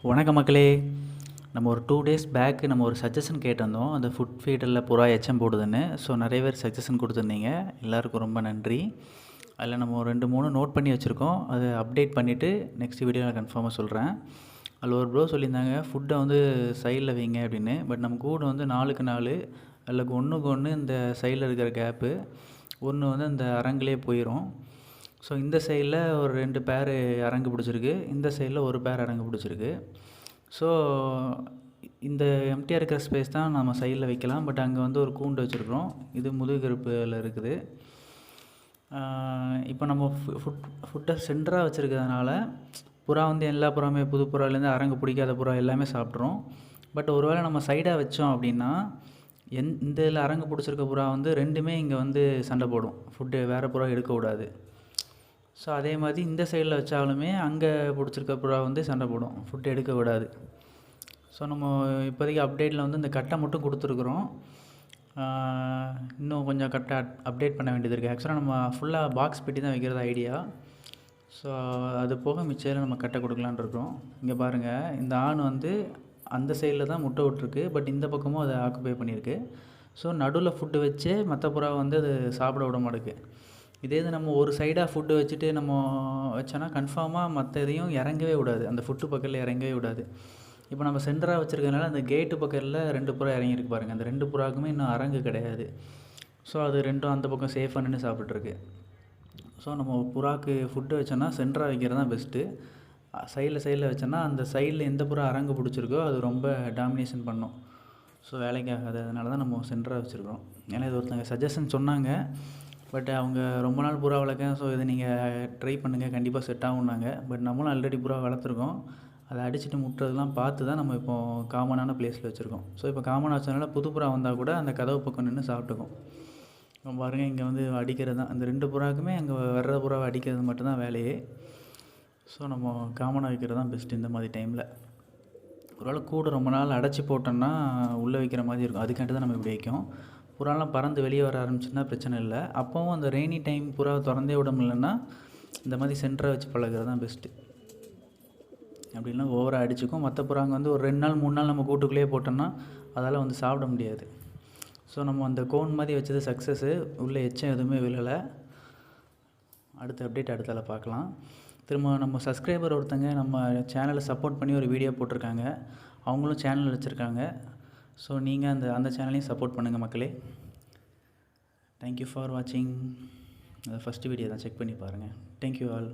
வணக்கம் மக்களே. நம்ம ஒரு 2 டேஸ் பேக் நம்ம ஒரு சஜஷன் கேட்டிருந்தோம். அந்த ஃபுட் ஃபீடரில் புறா எச்சம் போடுதுன்னு. ஸோ நிறைய பேர் சஜஷன் கொடுத்துருந்தீங்க. எல்லாருக்கும் ரொம்ப நன்றி. அதில் நம்ம ஒரு 2-3 நோட் பண்ணி வச்சுருக்கோம். அதை அப்டேட் பண்ணிவிட்டு நெக்ஸ்ட் வீடியோவில் கன்ஃபார்மாக சொல்கிறேன். அதில் ஒரு ப்ரோ சொல்லியிருந்தாங்க ஃபுட்டை வந்து சைடில் வைங்க அப்படின்னு. பட் நம்ம கூடு வந்து 4க்கு 4 அதில் ஒன்றுக்கு ஒன்று இந்த சைடில் இருக்கிற கேப்பு ஒன்று வந்து அந்த அரங்குலேயே போயிடும். ஸோ இந்த சைடில் ஒரு 2 பேர் அரங்கு பிடிச்சிருக்கு, இந்த சைடில் ஒரு பேர் அரங்கு பிடிச்சிருக்கு. ஸோ இந்த எம்டியாக இருக்கிற ஸ்பேஸ் தான் நம்ம சைடில் வைக்கலாம். பட் அங்கே வந்து ஒரு கூண்டு வச்சுருக்குறோம். இது முதுகருப்பில் இருக்குது. இப்போ நம்ம ஃபுட்டை சென்டராக வச்சுருக்கிறதுனால புறா வந்து எல்லா புறாவுமே புது புறாலேருந்து அரங்கு பிடிக்காத புறா எல்லாமே சாப்பிட்றோம். பட் ஒருவேளை நம்ம சைடாக வச்சோம் அப்படின்னா இந்த இதில் அரங்கு பிடிச்சிருக்க புறா வந்து ரெண்டுமே இங்கே வந்து சண்டை போடும். ஃபுட்டு வேறு புறா எடுக்கக்கூடாது. ஸோ அதே மாதிரி இந்த சைடில் வச்சாலுமே அங்கே பிடிச்சிருக்க புறா வந்து சண்டை போடும், ஃபுட்டு எடுக்க விடாது. ஸோ நம்ம இப்போதைக்கு அப்டேட்டில் வந்து இந்த கட்டை மட்டும் கொடுத்துருக்குறோம். இன்னும் கொஞ்சம் கட்டை அப்டேட் பண்ண வேண்டியது இருக்குது. ஆக்சுவலாக நம்ம ஃபுல்லாக பாக்ஸ் பெட்டி தான் வைக்கிறது ஐடியா. ஸோ அது போக மிச்சம் நம்ம கட்டை கொடுக்கலான் இருக்கோம். இங்கே பாருங்கள், இந்த ஆண் வந்து அந்த சைடில் தான் முட்டை விட்டுருக்கு. பட் இந்த பக்கமும் அதை ஆக்குப்பை பண்ணியிருக்கு. ஸோ நடுவில் ஃபுட்டு வச்சு மற்ற புறா வந்து அது சாப்பிட விட மாட்டேங்குது. இதே இது நம்ம ஒரு சைடாக ஃபுட்டு வச்சுட்டு நம்ம வச்சோன்னா கன்ஃபார்மாக மற்ற இதையும் இறங்கவே விடாது, அந்த ஃபுட்டு பக்கத்தில் இறங்கவே விடாது. இப்போ நம்ம சென்டராக வச்சுருக்கனால அந்த கேட்டு பக்கத்தில் 2 புறா இறங்கியிருக்கு பாருங்கள். அந்த 2 புறாவுக்குமே இன்னும் அரங்கு கிடையாது. ஸோ அது ரெண்டும் அந்த பக்கம் சேஃபாக நின்று சாப்பிட்ருக்கு. ஸோ நம்ம புறாக்கு ஃபுட்டு வச்சோன்னா சென்டராக வைக்கிறது தான் பெஸ்ட்டு. சைடில் வச்சோன்னா அந்த சைடில் எந்த புறா அரங்கு பிடிச்சிருக்கோ அது ரொம்ப டாமினேஷன் பண்ணும். ஸோ வேலைக்கு ஆகாது. அதனால தான் நம்ம சென்டராக வச்சுருக்கோம். ஏன்னா இது ஒருத்தங்க சஜஷன் சொன்னாங்க. பட் அவங்க ரொம்ப நாள் புறா வளர்க்கேன், ஸோ இதை நீங்கள் ட்ரை பண்ணுங்கள், கண்டிப்பாக செட் ஆகும்னாங்க. பட் நம்மளும் ஆல்ரெடி புறா வளர்த்துருக்கோம். அதை அடிச்சுட்டு முட்டுறதுலாம் பார்த்து தான் நம்ம இப்போது காமனான பிளேஸில் வச்சுருக்கோம். ஸோ இப்போ காமனாக வச்சதுனால புது புறா வந்தால் கூட அந்த கதவு பக்கம் நின்று சாப்பிட்டுக்கும். இப்போ பாருங்கள், இங்கே வந்து அடிக்கிறது தான் அந்த 2 புறாவுக்குமே அங்கே வர்ற புறாவை அடிக்கிறது மட்டும்தான் வேலையே. ஸோ நம்ம காமனாக வைக்கிறது தான் பெஸ்ட்டு இந்த மாதிரி டைமில். ஒருவேளை கூடு ரொம்ப நாள் அடைச்சி போட்டோம்னா உள்ளே வைக்கிற மாதிரி இருக்கும். அதுக்காண்டி தான் நம்ம இப்படி வைக்கும். புறாலாம் பறந்து வெளியே வர ஆரம்பிச்சுன்னா பிரச்சனை இல்லை. அப்போவும் அந்த ரெய்னி டைம் புறாவை திறந்தே விட முடியலன்னா இந்த மாதிரி சென்டராக வச்சு பழகிறது தான் பெஸ்ட்டு. அப்படின்னா ஓவராக அடிச்சுக்கும். மற்ற புறாங்க வந்து ஒரு 2 நாள் 3 நாள் நம்ம கூட்டுக்குள்ளேயே போட்டோம்னா அதால் வந்து சாப்பிட முடியாது. ஸோ நம்ம அந்த கோன் மாதிரி வச்சது சக்ஸஸ்ஸு. உள்ளே எச்சம் எதுவுமே விழலை. அடுத்த அப்டேட் அடுத்தால பார்க்கலாம். திரும்ப நம்ம சப்ஸ்கிரைபர் ஒருத்தங்க நம்ம சேனலை சப்போர்ட் பண்ணி ஒரு வீடியோ போட்டிருக்காங்க. அவங்களும் சேனல் வச்சுருக்காங்க. ஸோ நீங்கள் அந்த சேனலையும் சப்போர்ட் பண்ணுங்கள் மக்களே. தேங்க்யூ ஃபார் வாட்சிங். அது ஃபஸ்ட்டு வீடியோ தான், செக் பண்ணி பாருங்கள். Thank you all.